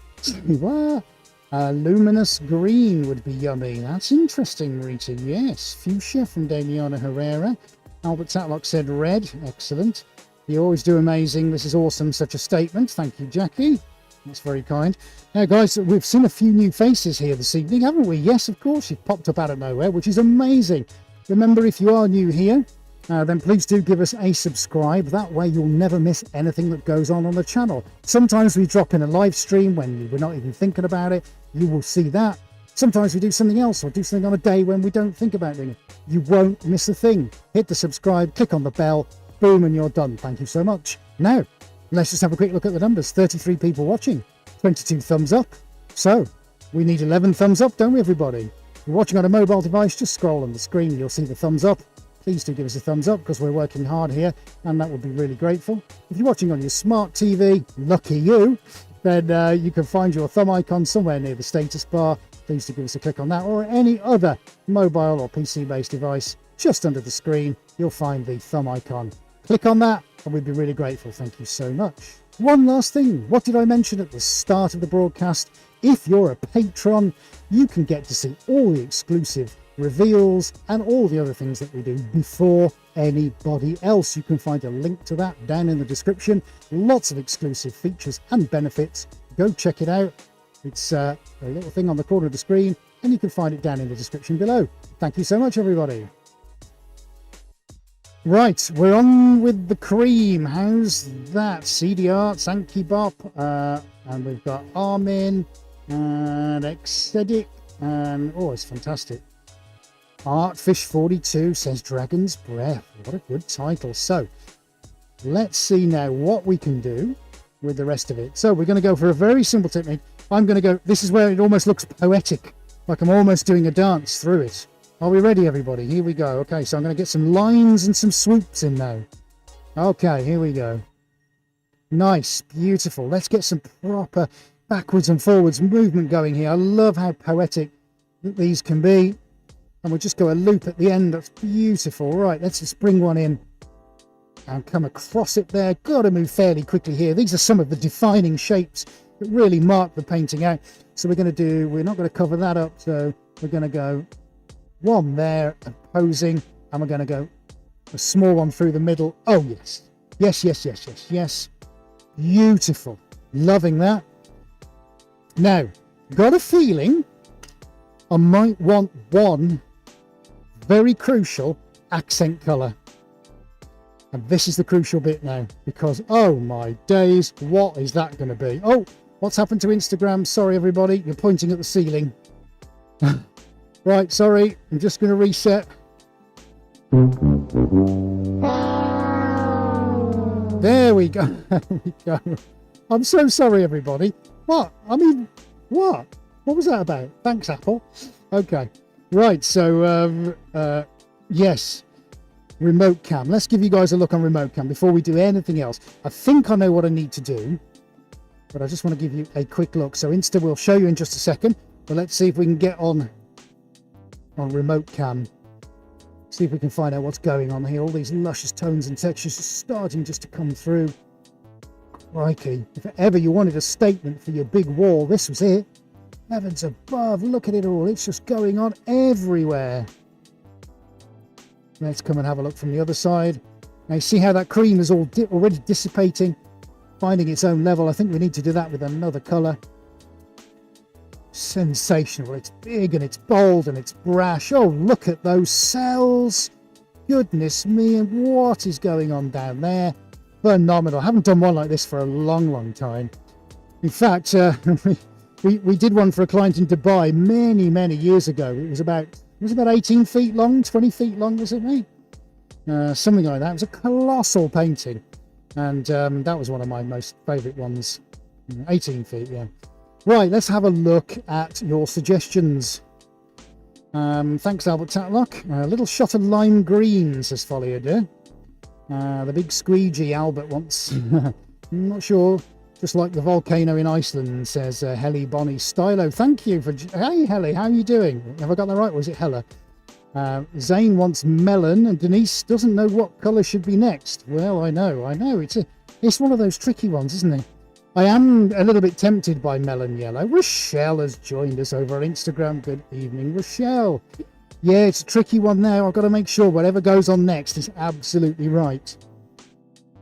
Luminous green would be yummy. That's interesting, Rita. Yes. Fuchsia from Damiana Herrera. Albert Tatlock said red. Excellent. You always do amazing. This is awesome. Such a statement. Thank you, Jackie. That's very kind. Now, guys, we've seen a few new faces here this evening, haven't we? Yes, of course. You've popped up out of nowhere, which is amazing. Remember, if you are new here, then please do give us a subscribe. That way you'll never miss anything that goes on the channel. Sometimes we drop in a live stream when we're not even thinking about it. You will see that. Sometimes we do something else or do something on a day when we don't think about doing it. You won't miss a thing. Hit the subscribe, click on the bell, boom, and you're done. Thank you so much. Now, let's just have a quick look at the numbers. 33 people watching, 22 thumbs up. So, we need 11 thumbs up, don't we, everybody? If you're watching on a mobile device, just scroll on the screen. You'll see the thumbs up. Please do give us a thumbs up because we're working hard here, and that would be really grateful. If you're watching on your smart TV, lucky you, then you can find your thumb icon somewhere near the status bar. Please do give us a click on that, or any other mobile or PC-based device. Just under the screen, you'll find the thumb icon. Click on that, and we'd be really grateful. Thank you so much. One last thing. What did I mention at the start of the broadcast? If you're a patron, you can get to see all the exclusive reveals and all the other things that we do before anybody else. You can find a link to that down in the description. Lots of exclusive features and benefits. Go check it out. It's a little thing on the corner of the screen, and you can find it down in the description below. Thank you so much, everybody. Right, we're on with the cream. How's that? CD Art, Sankey Bop, and we've got Armin and Exedic, and oh, it's fantastic. Artfish42 says Dragon's Breath. What a good title. So let's see now what we can do with the rest of it. So we're going to go for a very simple technique. I'm going to go, this is where it almost looks poetic, like I'm almost doing a dance through it. Are we ready, everybody? Here we go. Okay, so I'm going to get some lines and some swoops in now. Okay, here we go. Nice, beautiful. Let's get some proper backwards and forwards movement going here. I love how poetic these can be. And we'll just go a loop at the end. That's beautiful. Right, let's just bring one in and come across it there. Got to move fairly quickly here. These are some of the defining shapes that really mark the painting out. So we're not going to cover that up. So we're going to go one there, opposing, and we're going to go a small one through the middle. Oh, yes. Yes, yes, yes, yes, yes. Beautiful. Loving that. Now, got a feeling I might want one very crucial accent colour. And this is the crucial bit now, because, oh my days, what is that going to be? Oh, what's happened to Instagram? Sorry, everybody, you're pointing at the ceiling. Right, sorry, I'm just going to reset. There we go. There we go. I'm so sorry, everybody. What? I mean, what? What was that about? Thanks, Apple. Okay. Right, so, yes. Remote cam. Let's give you guys a look on remote cam before we do anything else. I think I know what I need to do, but I just want to give you a quick look. So Insta will show you in just a second, but let's see if we can get on remote cam. See if we can find out what's going on here. All these luscious tones and textures are starting just to come through. Crikey. If ever you wanted a statement for your big wall, this was it. Heavens above, look at it all. It's just going on everywhere. Let's come and have a look from the other side. Now you see how that cream is already dissipating, finding its own level. I think we need to do that with another colour. Sensational. It's big and it's bold and it's brash. Oh, look at those cells. Goodness me, and what is going on down there? Phenomenal. I haven't done one like this for a long, long time. In fact, we did one for a client in Dubai many, many years ago. It was about 18 feet long, 20 feet long, was it, mate? Something like that. It was a colossal painting. And that was one of my most favourite ones. 18 feet, yeah. Right, let's have a look at your suggestions. Thanks, Albert Tatlock. A little shot of lime green, says Follier, dear. The big squeegee Albert wants. I'm not sure. Just like the volcano in Iceland, says Helly Bonnie Stylo. Thank you for... Hey, Helly, how are you doing? Have I got that right, or was it Hella? Zane wants melon, and Denise doesn't know what colour should be next. Well, I know. It's one of those tricky ones, isn't it? I am a little bit tempted by melon yellow. Rochelle has joined us over on Instagram. Good evening, Rochelle. Yeah, it's a tricky one now. I've got to make sure whatever goes on next is absolutely right.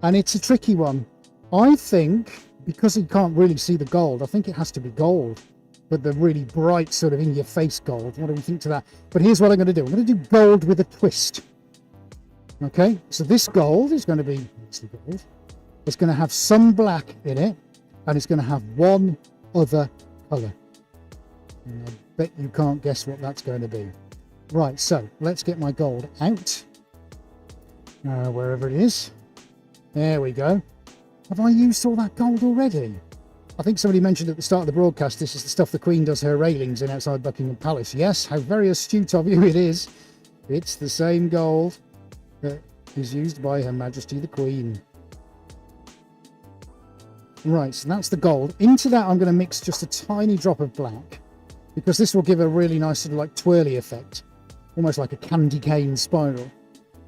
And it's a tricky one. I think, because you can't really see the gold, I think it has to be gold. But the really bright sort of in-your-face gold. What do we think to that? But here's what I'm going to do. I'm going to do gold with a twist. Okay, so this gold is going to be... gold. It's going to have some black in it. And it's going to have one other colour. And I bet you can't guess what that's going to be. Right, so let's get my gold out. Wherever it is. There we go. Have I used all that gold already? I think somebody mentioned at the start of the broadcast, this is the stuff the Queen does her railings in outside Buckingham Palace. Yes, how very astute of you it is. It's the same gold that is used by Her Majesty the Queen. Right, so that's the gold. Into that I'm going to mix just a tiny drop of black, because this will give a really nice sort of like twirly effect, almost like a candy cane spiral.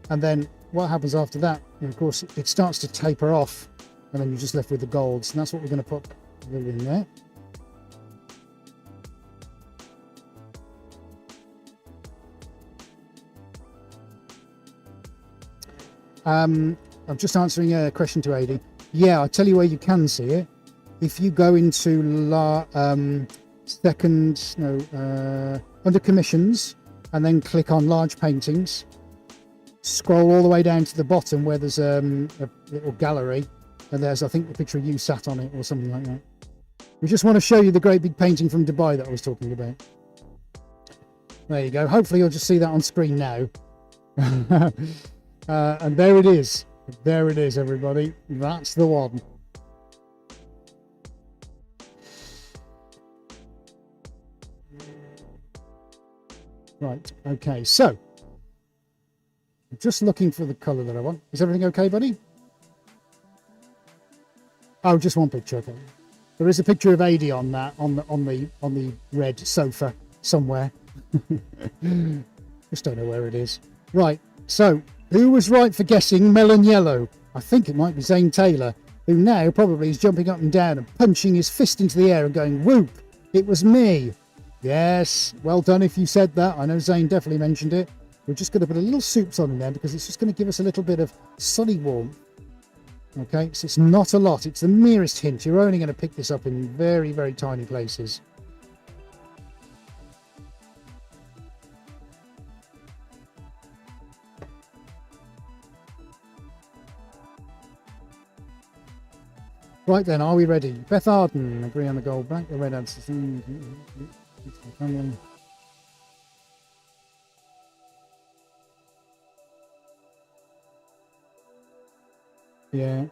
And then what happens after that, and of course it starts to taper off, and then you're just left with the golds, and that's what we're going to put in there. I'm just answering a question to Adi. Yeah, I'll tell you where you can see it. If you go into under commissions, and then click on large paintings, scroll all the way down to the bottom where there's a little gallery, and there's, I think, the picture of you sat on it or something like that. We just want to show you the great big painting from Dubai that I was talking about. There you go. Hopefully you'll just see that on screen now. And there it is. There it is, everybody. That's the one. Right, okay, so I'm just looking for the colour that I want. Is everything okay, buddy? Oh, just one picture, okay. There is a picture of Adi on that, on the red sofa somewhere. Just don't know where it is. Right, so who was right for guessing melon yellow? I think it might be Zane Taylor, who now probably is jumping up and down and punching his fist into the air and going, whoop, it was me. Yes, well done if you said that. I know Zane definitely mentioned it. We're just going to put a little soups on in there because it's just going to give us a little bit of sunny warmth. Okay, so it's not a lot. It's the merest hint. You're only going to pick this up in very, very tiny places. Right then, are we ready? Beth Arden, agree on the gold, black, the red answers. Yeah,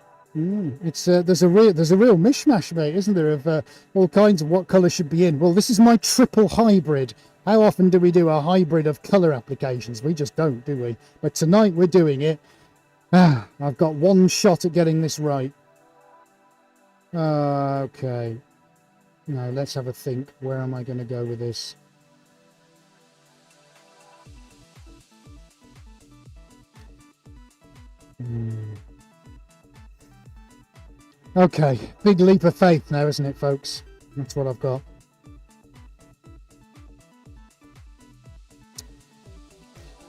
it's there's a real mishmash, mate, isn't there, of all kinds of what colour should be in. Well, this is my triple hybrid. How often do we do a hybrid of colour applications? We just don't, do we? But tonight we're doing it. I've got one shot at getting this right. Okay. Now let's have a think. Where am I going to go with this? Okay, big leap of faith now, isn't it, folks? That's what I've got.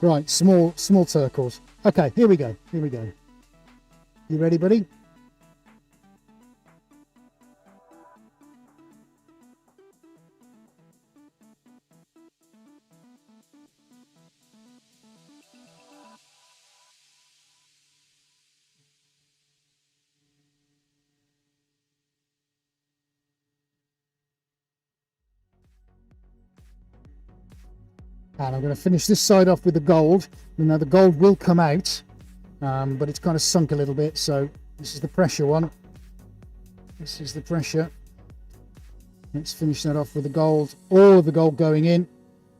Right, small circles. Okay, here we go. Here we go. You ready, buddy? And I'm going to finish this side off with the gold. Now the gold will come out, but it's kind of sunk a little bit. So this is the pressure one. This is the pressure. Let's finish that off with the gold. All of the gold going in.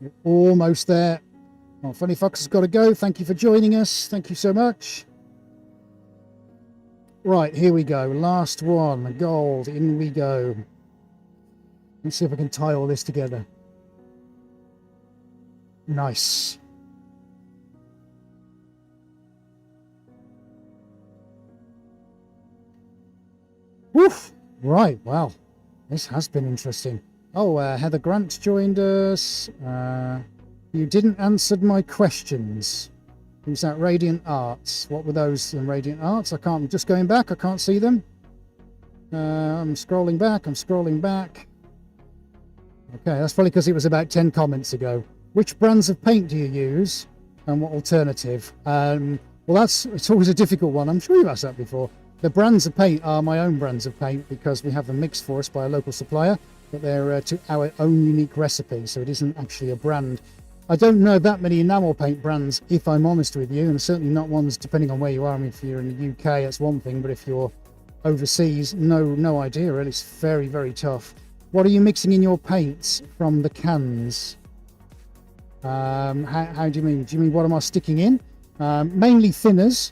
We're almost there. Oh, Funny Fox has got to go. Thank you for joining us. Thank you so much. Right, here we go. Last one. Gold. In we go. Let's see if I can tie all this together. Nice. Woof! Right, wow. This has been interesting. Oh, Heather Grant joined us. You didn't answer my questions. Who's that? Radiant Arts. What were those in Radiant Arts? I'm just going back. I can't see them. I'm scrolling back. Okay, that's probably because it was about 10 comments ago. Which brands of paint do you use? And what alternative? Well, it's always a difficult one. I'm sure you've asked that before. The brands of paint are my own brands of paint because we have them mixed for us by a local supplier, but they're to our own unique recipe, so it isn't actually a brand. I don't know that many enamel paint brands, if I'm honest with you, and certainly not ones depending on where you are. I mean, if you're in the UK, that's one thing, but if you're overseas, no idea, really. It's very, very tough. What are you mixing in your paints from the cans? How do you mean? Do you mean what am I sticking in? Mainly thinners.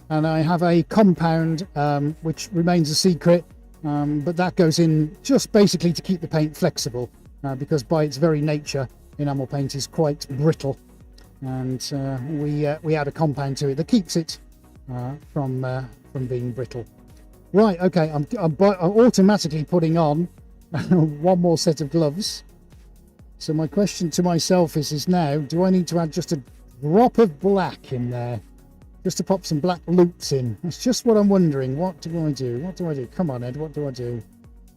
And I have a compound, which remains a secret, but that goes in just basically to keep the paint flexible, because by its very nature, enamel paint is quite brittle, and we add a compound to it that keeps it from being brittle. Right, okay, I'm automatically putting on one more set of gloves. So my question to myself is now, do I need to add just a drop of black in there? Just to pop some black loops in. That's just what I'm wondering. What do I do? Come on, Ed, what do I do?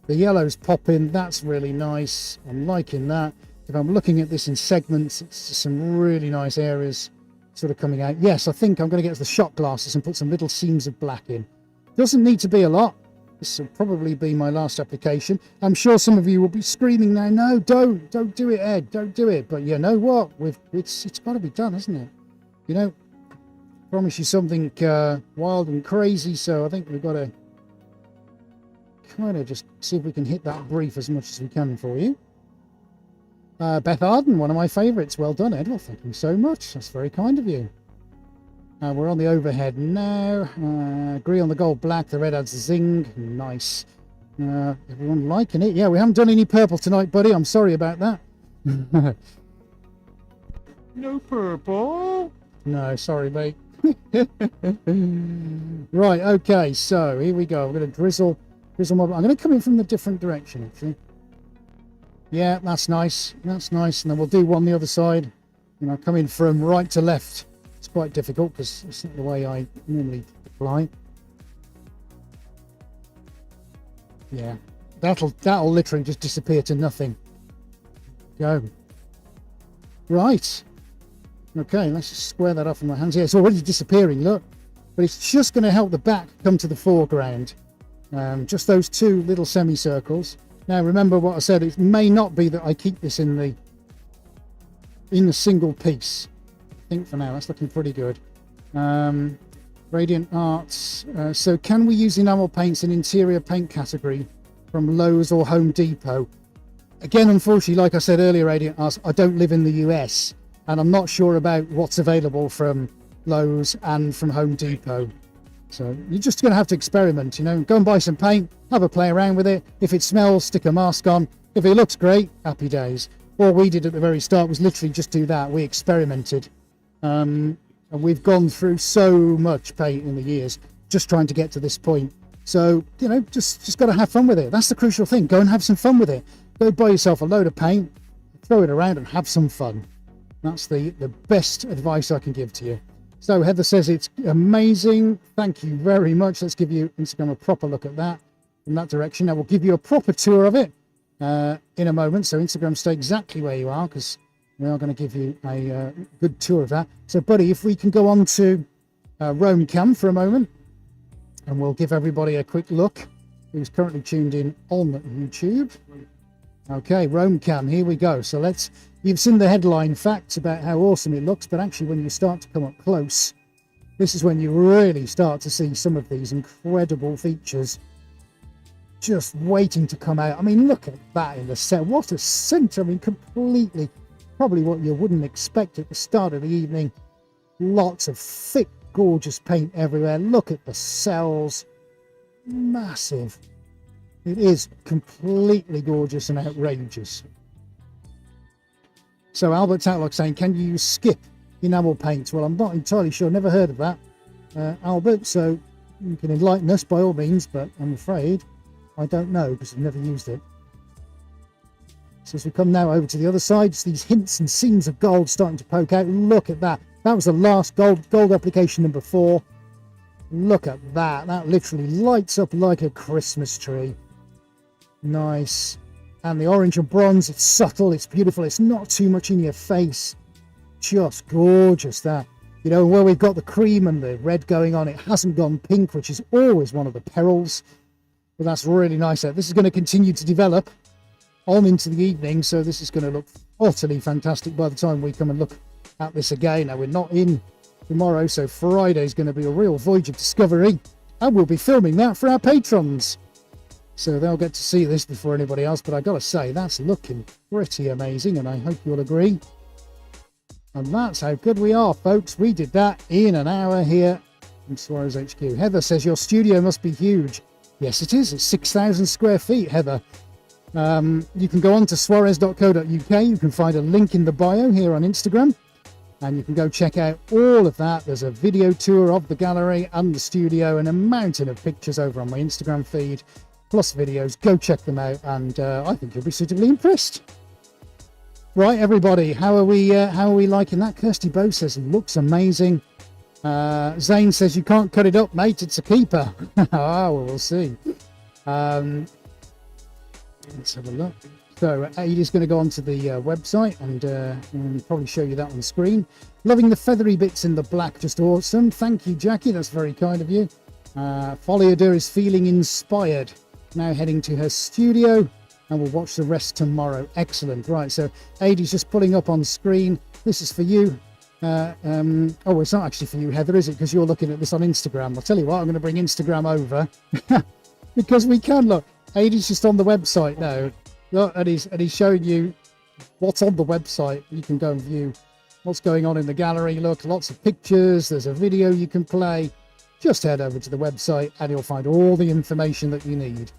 The yellow's popping. That's really nice. I'm liking that. If I'm looking at this in segments, it's just some really nice areas sort of coming out. Yes, I think I'm going to get the shot glasses and put some little seams of black in. Doesn't need to be a lot. This will probably be my last application. I'm sure some of you will be screaming now, no, don't do it, Ed, don't do it. But you know what? It's got to be done, isn't it? You know, promise you something wild and crazy, so I think we've got to kind of just see if we can hit that brief as much as we can for you. Beth Arden, one of my favourites. Well done, Ed. Well, thank you so much. That's very kind of you. We're on the overhead now. Agree on the gold black. The red adds the zing. Nice. Everyone liking it. Yeah, we haven't done any purple tonight, buddy. I'm sorry about that. No purple. No, sorry, mate. Right, okay, so here we go. I'm going to drizzle my... I'm going to come in from the different direction, actually. Yeah, that's nice. That's nice. And then we'll do one the other side. And I'll come in from right to left. It's quite difficult because it's not the way I normally apply. Yeah, that'll literally just disappear to nothing. Go. Right. Okay, let's just square that off in my hands. Yeah, it's already disappearing, look. But it's just going to help the back come to the foreground. Just those two little semicircles. Now, remember what I said. It may not be that I keep this in the single piece. I think for now, that's looking pretty good. Radiant Arts. So can we use enamel paints in interior paint category from Lowe's or Home Depot? Again, unfortunately, like I said earlier, Radiant Arts, I don't live in the US. And I'm not sure about what's available from Lowe's and from Home Depot. So you're just going to have to experiment, you know. Go and buy some paint, have a play around with it. If it smells, stick a mask on. If it looks great, happy days. All we did at the very start was literally just do that. We experimented. And we've gone through so much paint in the years just trying to get to this point. So, you know, just got to have fun with it. That's the crucial thing. Go and have some fun with it. Go buy yourself a load of paint, throw it around and have some fun. That's the best advice I can give to you. So Heather says it's amazing. Thank you very much. Let's give you Instagram a proper look at that in that direction. Now we'll give you a proper tour of it in a moment. So Instagram, stay exactly where you are because we are going to give you a good tour of that. So buddy, if we can go on to Roam Cam for a moment and we'll give everybody a quick look who's currently tuned in on YouTube. Okay, Roam Cam, here we go. So you've seen the headline facts about how awesome it looks, but actually when you start to come up close, this is when you really start to see some of these incredible features just waiting to come out. I mean, look at that in the center. What a center. I mean, completely probably what you wouldn't expect at the start of the evening. Lots of thick, gorgeous paint everywhere. Look at the cells. Massive. It is completely gorgeous and outrageous. So Albert Tatlock saying, can you skip enamel paints? Well, I'm not entirely sure. Never heard of that, Albert. So you can enlighten us by all means, but I'm afraid I don't know because I've never used it. So as we come now over to the other side, it's these hints and seams of gold starting to poke out. Look at that. That was the last gold application number 4. Look at that. That literally lights up like a Christmas tree. Nice. And the orange and bronze, it's subtle, it's beautiful, it's not too much in your face. Just gorgeous, that. You know, where we've got the cream and the red going on, it hasn't gone pink, which is always one of the perils. But that's really nice. This is going to continue to develop on into the evening, so this is going to look utterly fantastic by the time we come and look at this again. Now, we're not in tomorrow, so Friday is going to be a real voyage of discovery, and we'll be filming that for our patrons. So they'll get to see this before anybody else, but I gotta say, that's looking pretty amazing, and I hope you'll agree. And that's how good we are, folks. We did that in an hour here in Suarez HQ. Heather says, your studio must be huge. Yes, it is. It's 6,000 square feet, Heather. You can go on to suarez.co.uk. You can find a link in the bio here on Instagram, and you can go check out all of that. There's a video tour of the gallery and the studio and a mountain of pictures over on my Instagram feed, plus videos. Go check them out, and I think you'll be suitably impressed. Right, everybody, how are we liking that? Kirsty Bow says, looks amazing. Zane says, you can't cut it up, mate, it's a keeper. Well, we'll see. Let's have a look. So Adie's going to go onto the website and probably show you that on screen. Loving the feathery bits in the black, just awesome. Thank you, Jackie, that's very kind of you. Foliadur is feeling inspired. Now heading to her studio, and we'll watch the rest tomorrow. Excellent. Right, so Adie's just pulling up on screen. This is for you. Oh, it's not actually for you, Heather, is it? Because you're looking at this on Instagram. I'll tell you what, I'm going to bring Instagram over because we can look. Adie's just on the website now. Look, and he's showing you what's on the website. You can go and view what's going on in the gallery. Look, lots of pictures. There's a video you can play. Just head over to the website and you'll find all the information that you need.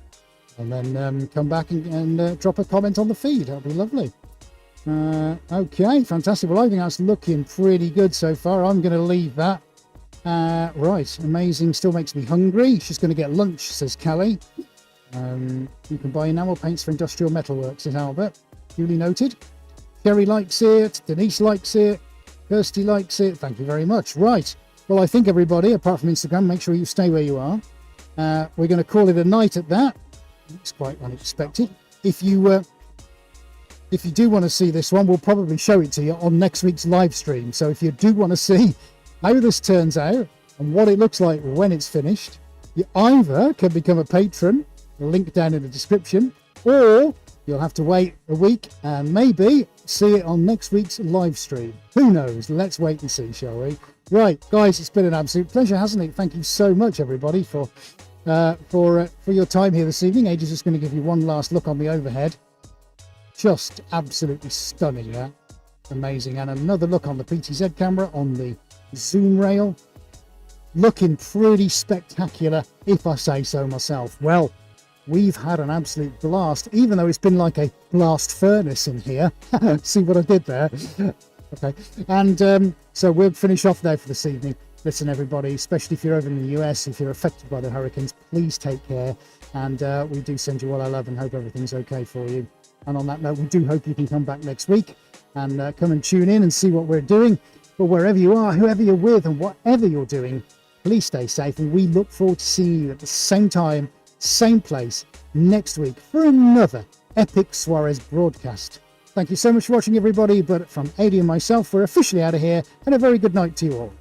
And then come back and drop a comment on the feed. That'll be lovely. Okay, fantastic. Well, I think that's looking pretty good so far. I'm going to leave that. Right, amazing. Still makes me hungry. She's going to get lunch, says Kelly. You can buy enamel paints for industrial metalworks, says Albert. Duly noted. Kerry likes it. Denise likes it. Kirsty likes it. Thank you very much. Right. Well, I think everybody, apart from Instagram, make sure you stay where you are. We're going to call it a night at that. It's quite unexpected. If you do want to see this one, we'll probably show it to you on next week's live stream. So if you do want to see how this turns out and what it looks like when it's finished, you either can become a patron, the link down in the description, or you'll have to wait a week and maybe see it on next week's live stream. Who knows? Let's wait and see, shall we? Right, guys, it's been an absolute pleasure, hasn't it? Thank you so much, everybody, for your time here this evening. Age is just going to give you one last look on the overhead. Just absolutely stunning, that. Amazing. And another look on the PTZ camera on the zoom rail. Looking pretty spectacular, if I say so myself. Well, we've had an absolute blast, even though it's been like a blast furnace in here. See what I did there? Okay. And so we'll finish off there for this evening. Listen, everybody, especially if you're over in the US, if you're affected by the hurricanes, please take care. And we do send you all our love and hope everything's okay for you. And on that note, we do hope you can come back next week and come and tune in and see what we're doing. But wherever you are, whoever you're with and whatever you're doing, please stay safe. And we look forward to seeing you at the same time, same place next week for another epic Suarez broadcast. Thank you so much for watching, everybody. But from Adi and myself, we're officially out of here. And a very good night to you all.